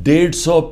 150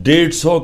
150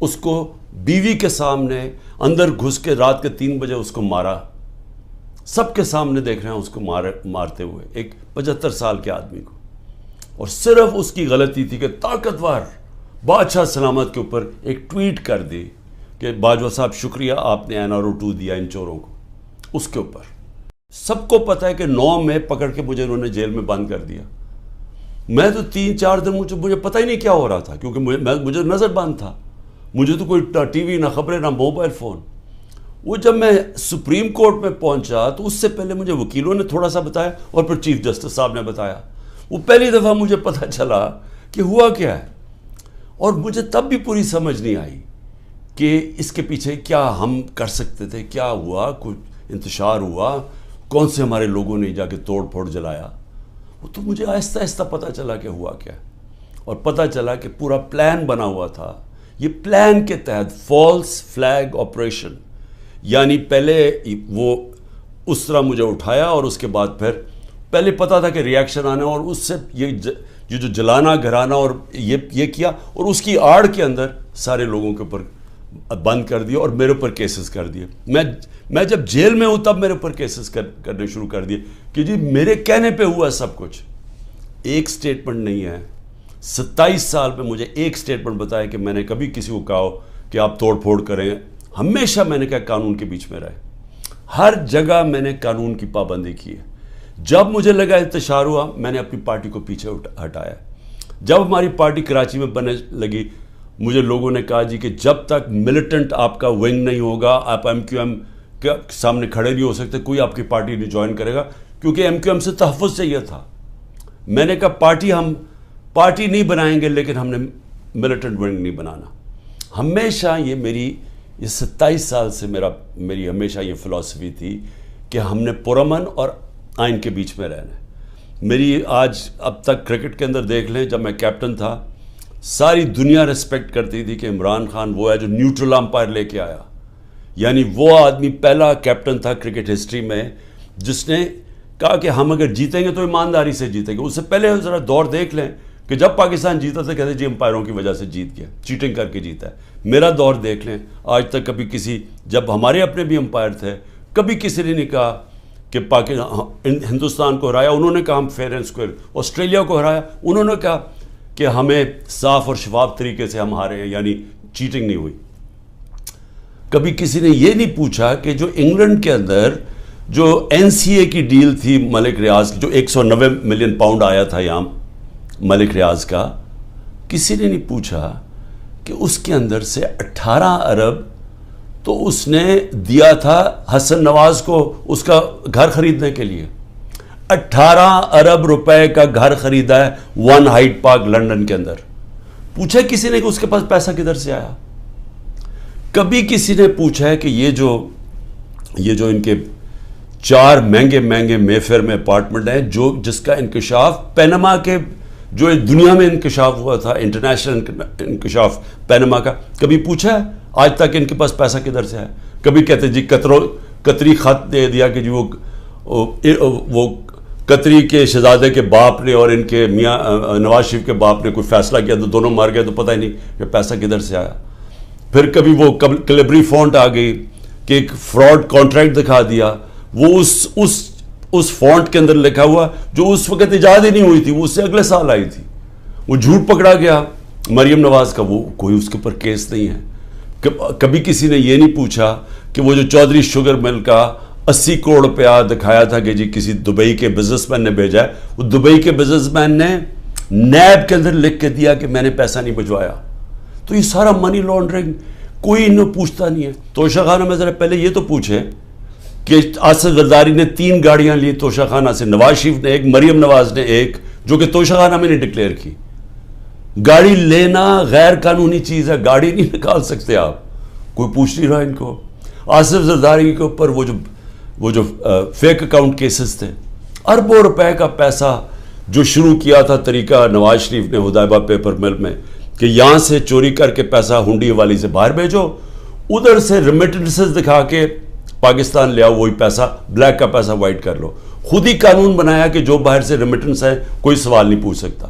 اس کو بیوی کے سامنے اندر گھس کے رات کے 3 بجے اس کو مارا. سب کے سامنے دیکھ رہے ہیں اس کو مارتے ہوئے ایک 75 سال کے آدمی کو. اور صرف اس کی غلطی تھی کہ طاقتور بادشاہ سلامت کے اوپر ایک ٹویٹ کر دی کہ باجوہ صاحب شکریہ آپ نے NRO2 دیا ان چوروں کو. اس کے اوپر سب کو پتا ہے کہ 9 میں پکڑ کے مجھے انہوں نے جیل میں بند کر دیا. میں تو 3-4 دن مجھے پتہ ہی نہیں کیا ہو رہا تھا, کیونکہ مجھے نظر بند تھا. مجھے تو کوئی ٹی وی نہ خبریں نہ موبائل فون. وہ جب میں سپریم کورٹ میں پہنچا تو اس سے پہلے مجھے وکیلوں نے تھوڑا سا بتایا اور پھر چیف جسٹس صاحب نے بتایا. وہ پہلی دفعہ مجھے پتہ چلا کہ ہوا کیا ہے. اور مجھے تب بھی پوری سمجھ نہیں آئی کہ اس کے پیچھے کیا ہم کر سکتے تھے, کیا ہوا, کوئی انتشار ہوا, کون سے ہمارے لوگوں نے جا کے توڑ پھوڑ جلایا. وہ تو مجھے آہستہ آہستہ پتہ چلا کہ ہوا کیا. اور پتہ چلا کہ پورا پلان بنا ہوا تھا. یہ پلان کے تحت فالس فلیگ آپریشن, یعنی پہلے وہ اس طرح مجھے اٹھایا اور اس کے بعد پھر پہلے پتا تھا کہ ریاکشن آنا, اور اس سے یہ جو جلانا گھرانا اور یہ کیا, اور اس کی آڑ کے اندر سارے لوگوں کے اوپر بند کر دیا اور میرے اوپر کیسز کر دیے. میں جب جیل میں ہوں تب میرے اوپر کیسز کرنے شروع کر دیے کہ جی میرے کہنے پہ ہوا سب کچھ. ایک سٹیٹمنٹ نہیں ہے. 27 سال میں مجھے ایک سٹیٹمنٹ بتایا کہ میں نے کبھی کسی کو کہا ہو کہ آپ توڑ پھوڑ کریں. ہمیشہ میں نے کہا قانون کے بیچ میں رہے. ہر جگہ میں نے قانون کی پابندی کی ہے. جب مجھے لگا انتشار ہوا میں نے اپنی پارٹی کو پیچھے ہٹایا. جب ہماری پارٹی کراچی میں بننے لگی مجھے لوگوں نے کہا جی کہ جب تک ملیٹنٹ آپ کا ونگ نہیں ہوگا آپ MQM کے سامنے کھڑے نہیں ہو سکتے, کوئی آپ کی پارٹی نہیں جوائن کرے گا, کیونکہ MQM سے تحفظ چاہیے تھا. میں نے کہا ہم پارٹی نہیں بنائیں گے لیکن ہم نے ملیٹنٹ ونگ نہیں بنانا. ہمیشہ یہ 27 سال سے میری ہمیشہ یہ فلسفی تھی کہ ہم نے پرامن اور آئین کے بیچ میں رہنا ہے. میری آج اب تک کرکٹ کے اندر دیکھ لیں, جب میں کیپٹن تھا ساری دنیا ریسپیکٹ کرتی تھی کہ عمران خان وہ ہے جو نیوٹرل امپائر لے کے آیا. یعنی وہ آدمی پہلا کیپٹن تھا کرکٹ ہسٹری میں جس نے کہا کہ ہم اگر جیتیں گے تو ایمانداری سے جیتیں گے. اس سے پہلے ذرا دور دیکھ لیں کہ جب پاکستان جیتا تھا کہتے جی امپائروں کی وجہ سے جیت گیا, چیٹنگ کر کے جیتا ہے. میرا دور دیکھ لیں, آج تک کبھی جب ہمارے اپنے بھی امپائر تھے کبھی کسی نے نہیں کہا کہ ہندوستان کو ہرایا انہوں نے کہا ہم فیئر اینڈ اسکوئر. آسٹریلیا کو ہرایا انہوں نے کہا کہ ہمیں صاف اور شفاف طریقے سے ہم ہارے ہیں, یعنی چیٹنگ نہیں ہوئی. کبھی کسی نے یہ نہیں پوچھا کہ جو انگلینڈ کے اندر جو NCA کی ڈیل تھی ملک ریاض کی, جو 190 ملین پاؤنڈ آیا تھا یہاں ملک ریاض کا, کسی نے نہیں پوچھا کہ اس کے اندر سے 18 ارب تو اس نے دیا تھا حسن نواز کو اس کا گھر خریدنے کے لیے. 18 ارب روپے کا گھر خریدا ہے 1 ہائیڈ پارک لندن کے اندر. پوچھا کسی نے کہ اس کے پاس پیسہ کدھر سے آیا؟ کبھی کسی نے پوچھا ہے کہ یہ جو ان کے 4 مہنگے مے فیئر میں اپارٹمنٹ ہیں جس کا انکشاف پینما کے جو دنیا میں انکشاف ہوا تھا, انٹرنیشنل انکشاف پینما کا, کبھی پوچھا ہے آج تک ان کے پاس پیسہ کدھر سے ہے؟ کبھی کہتے جی قطری خط دے دیا کہ جی وہ قطری کے شہزادے کے باپ نے اور ان کے میاں نواز شریف کے باپ نے کوئی فیصلہ کیا تو دونوں مر گئے, تو پتہ ہی نہیں کہ پیسہ کدھر سے آیا. پھر کبھی وہ کلیبری فونٹ آ گئی کہ ایک فراڈ کانٹریکٹ دکھا دیا, وہ اس فونٹ کے اندر لکھا ہوا جو اس وقت ایجاد ہی نہیں ہوئی تھی, وہ اس سے اگلے سال آئی تھی. وہ جھوٹ پکڑا گیا مریم نواز کا, وہ کوئی اس کے اوپر کیس نہیں ہے. کبھی کسی نے یہ نہیں پوچھا کہ وہ جو چودھری شوگر مل کا 80 کروڑ روپیہ دکھایا تھا کہ جی کسی دبئی کے بزنس مین نے بھیجا ہے, وہ دبئی کے بزنس مین نے نیب کے اندر لکھ کے دیا کہ میں نے پیسہ نہیں بھجوایا. تو یہ سارا منی لانڈرنگ کوئی انہیں پوچھتا نہیں ہے. توشہ خانہ میں ذرا پہلے یہ تو پوچھیں کہ آصف زرداری نے 3 گاڑیاں لی توشہ خانہ سے, نواز شریف نے 1, مریم نواز نے 1, جو کہ توشہ خانہ میں نے ڈکلیئر کی. گاڑی لینا غیر قانونی چیز ہے, گاڑی نہیں نکال سکتے آپ, کوئی پوچھ نہیں رہا ان کو. آصف زرداری کے اوپر وہ جو فیک اکاؤنٹ کیسز تھے, اربوں روپے کا پیسہ جو شروع کیا تھا طریقہ نواز شریف نے ہدایبہ پیپر مل میں کہ یہاں سے چوری کر کے پیسہ ہنڈی والی سے باہر بھیجو, ادھر سے ریمیٹنسز دکھا کے پاکستان لے آؤ, وہی پیسہ بلیک کا پیسہ وائٹ کر لو. خود ہی قانون بنایا کہ جو باہر سے ریمیٹنس ہے کوئی سوال نہیں پوچھ سکتا.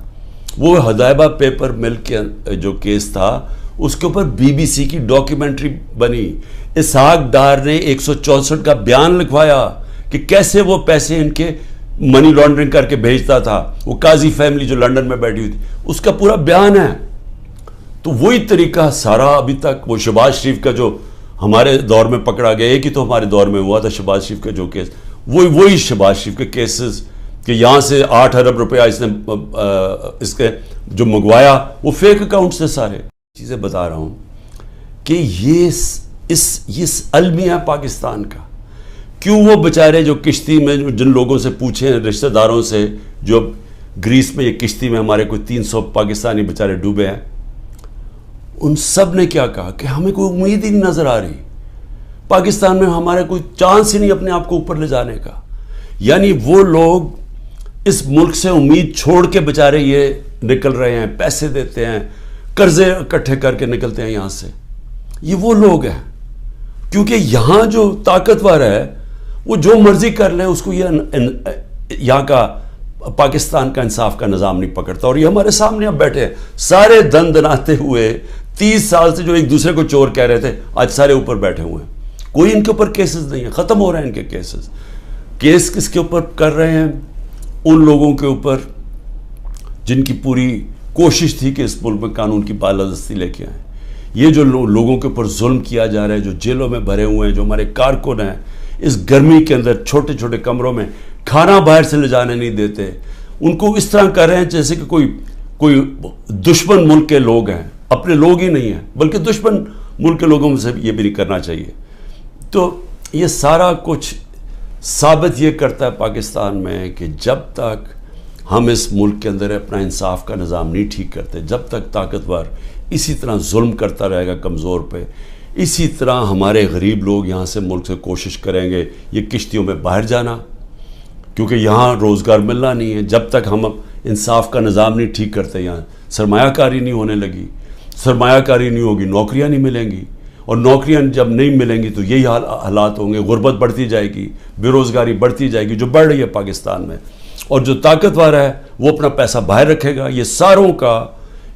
وہ ہدایبہ پیپر مل کے جو کیس تھا اس کے اوپر BBC کی ڈاکیومنٹری بنی. اسحاق ڈار نے 164 کا بیان لکھوایا کہ کیسے وہ پیسے ان کے منی لانڈرنگ کر کے بھیجتا تھا. وہ قاضی فیملی جو لنڈن میں بیٹھی ہوئی تھی, اس کا پورا بیان ہے. تو وہی طریقہ سارا ابھی تک, وہ شہباز شریف کا جو ہمارے دور میں پکڑا گیا, ایک ہی تو ہمارے دور میں ہوا تھا شہباز شریف کا جو کیس, وہی شہباز شریف کے کیسز کہ یہاں سے 8 ارب روپیہ اس نے اس کے جو منگوایا وہ فیک اکاؤنٹ سے سارے. چیزیں بتا رہا ہوں کہ یہ المیہ پاکستان کا. کیوں وہ بیچارے جو کشتی میں جن لوگوں سے پوچھیں رشتہ داروں سے, جو گریس میں یہ کشتی میں ہمارے کوئی 300 پاکستانی بیچارے ڈوبے ہیں, ان سب نے کیا کہا کہ ہمیں کوئی امید ہی نہیں نظر آ رہی, پاکستان میں ہمارا کوئی چانس ہی نہیں اپنے آپ کو اوپر لے جانے کا. یعنی وہ لوگ اس ملک سے امید چھوڑ کے بیچارے یہ نکل رہے ہیں, پیسے دیتے ہیں, قرضے اکٹھے کر کے نکلتے ہیں یہاں سے. یہ وہ لوگ ہیں, کیونکہ یہاں جو طاقتور ہے وہ جو مرضی کر لیں, اس کو یہاں کا پاکستان کا انصاف کا نظام نہیں پکڑتا. اور یہ ہمارے سامنے اب بیٹھے ہیں سارے دن دناتے ہوئے, 30 سال سے جو ایک دوسرے کو چور کہہ رہے تھے, آج سارے اوپر بیٹھے ہوئے ہیں. کوئی ان کے اوپر کیسز نہیں ہے, ختم ہو رہے ہیں ان کے کیسز. کیس کس کے اوپر کر رہے ہیں؟ ان لوگوں کے اوپر جن کی پوری کوشش تھی کہ اس ملک میں قانون کی بالادستی لے کے آئیں. یہ جو لوگوں کے اوپر ظلم کیا جا رہا ہے, جو جیلوں میں بھرے ہوئے ہیں, جو ہمارے کارکن ہیں, اس گرمی کے اندر چھوٹے چھوٹے کمروں میں کھانا باہر سے لے جانے نہیں دیتے, ان کو اس طرح کر رہے ہیں جیسے کہ کوئی دشمن ملک کے لوگ ہیں. اپنے لوگ ہی نہیں ہیں, بلکہ دشمن ملک کے لوگوں سے یہ بھی نہیں کرنا چاہیے. تو یہ سارا کچھ ثابت یہ کرتا ہے پاکستان میں کہ جب تک ہم اس ملک کے اندر اپنا انصاف کا نظام نہیں ٹھیک کرتے, جب تک طاقتور اسی طرح ظلم کرتا رہے گا کمزور پہ, اسی طرح ہمارے غریب لوگ یہاں سے ملک سے کوشش کریں گے یہ کشتیوں میں باہر جانا, کیونکہ یہاں روزگار ملنا نہیں ہے. جب تک ہم انصاف کا نظام نہیں ٹھیک کرتے, یہاں سرمایہ کاری نہیں ہونے لگی, سرمایہ کاری نہیں ہوگی, نوکریاں نہیں ملیں گی, اور نوکریاں جب نہیں ملیں گی تو یہی حالات ہوں گے, غربت بڑھتی جائے گی, بے روزگاری بڑھتی جائے گی جو بڑھ رہی ہے پاکستان میں. اور جو طاقتور ہے وہ اپنا پیسہ باہر رکھے گا. یہ ساروں کا,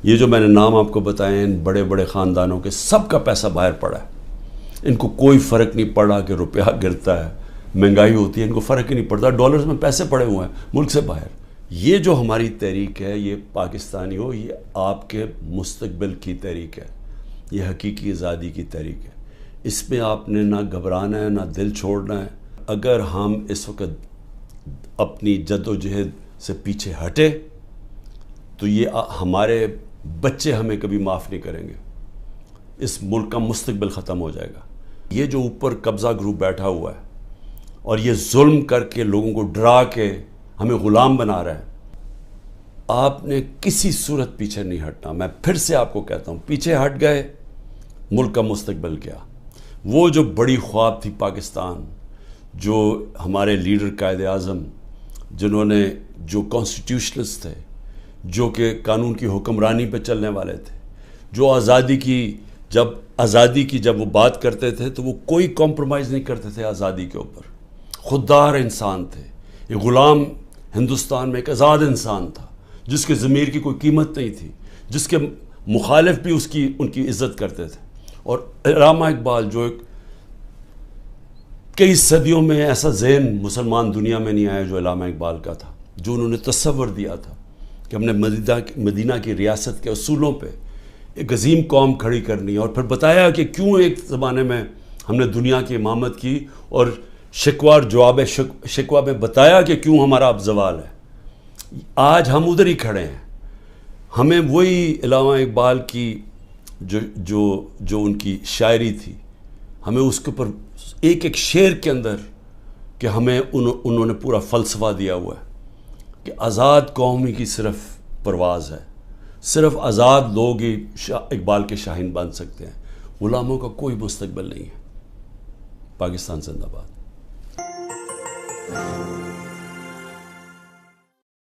یہ جو میں نے نام آپ کو بتائے ہیں, ان بڑے بڑے خاندانوں کے سب کا پیسہ باہر پڑا ہے. ان کو کوئی فرق نہیں پڑا کہ روپیہ گرتا ہے, مہنگائی ہوتی ہے, ان کو فرق ہی نہیں پڑتا. ڈالرز میں پیسے پڑے ہوئے ہیں ملک سے باہر. یہ جو ہماری تحریک ہے, یہ پاکستانی ہو, یہ آپ کے مستقبل کی تحریک ہے, یہ حقیقی آزادی کی تحریک ہے. اس میں آپ نے نہ گھبرانا ہے نہ دل چھوڑنا ہے. اگر ہم اس وقت اپنی جد و جہد سے پیچھے ہٹے تو یہ ہمارے بچے ہمیں کبھی معاف نہیں کریں گے. اس ملک کا مستقبل ختم ہو جائے گا. یہ جو اوپر قبضہ گروپ بیٹھا ہوا ہے اور یہ ظلم کر کے لوگوں کو ڈرا کے ہمیں غلام بنا رہا ہے, آپ نے کسی صورت پیچھے نہیں ہٹنا. میں پھر سے آپ کو کہتا ہوں, پیچھے ہٹ گئے ملک کا مستقبل کیا. وہ جو بڑی خواب تھی پاکستان, جو ہمارے لیڈر قائد اعظم, جنہوں نے, جو کانسٹیٹیوشنلسٹ تھے, جو کہ قانون کی حکمرانی پہ چلنے والے تھے, جو آزادی کی جب وہ بات کرتے تھے تو وہ کوئی کمپرومائز نہیں کرتے تھے آزادی کے اوپر. خوددار انسان تھے. یہ غلام ہندوستان میں ایک آزاد انسان تھا جس کے ضمیر کی کوئی قیمت نہیں تھی, جس کے مخالف بھی ان کی عزت کرتے تھے. اور علامہ اقبال, جو ایک کئی صدیوں میں ایسا ذہن مسلمان دنیا میں نہیں آیا جو علامہ اقبال کا تھا, جو انہوں نے تصور دیا تھا کہ ہم نے مدینہ کی ریاست کے اصولوں پہ ایک عظیم قوم کھڑی کرنی, اور پھر بتایا کہ کیوں ایک زمانے میں ہم نے دنیا کی امامت کی, اور شکوہ اور جواب شکوہ میں بتایا کہ کیوں ہمارا اب زوال ہے. آج ہم ادھر ہی کھڑے ہیں. ہمیں وہی علامہ اقبال کی جو ان کی شاعری تھی, ہمیں اس کے اوپر ایک ایک شعر کے اندر کہ ہمیں انہوں نے پورا فلسفہ دیا ہوا ہے کہ آزاد قومی کی صرف پرواز ہے, صرف آزاد لوگ ہی اقبال کے شاہین بن سکتے ہیں, غلاموں کا کوئی مستقبل نہیں ہے. پاکستان زندہ باد.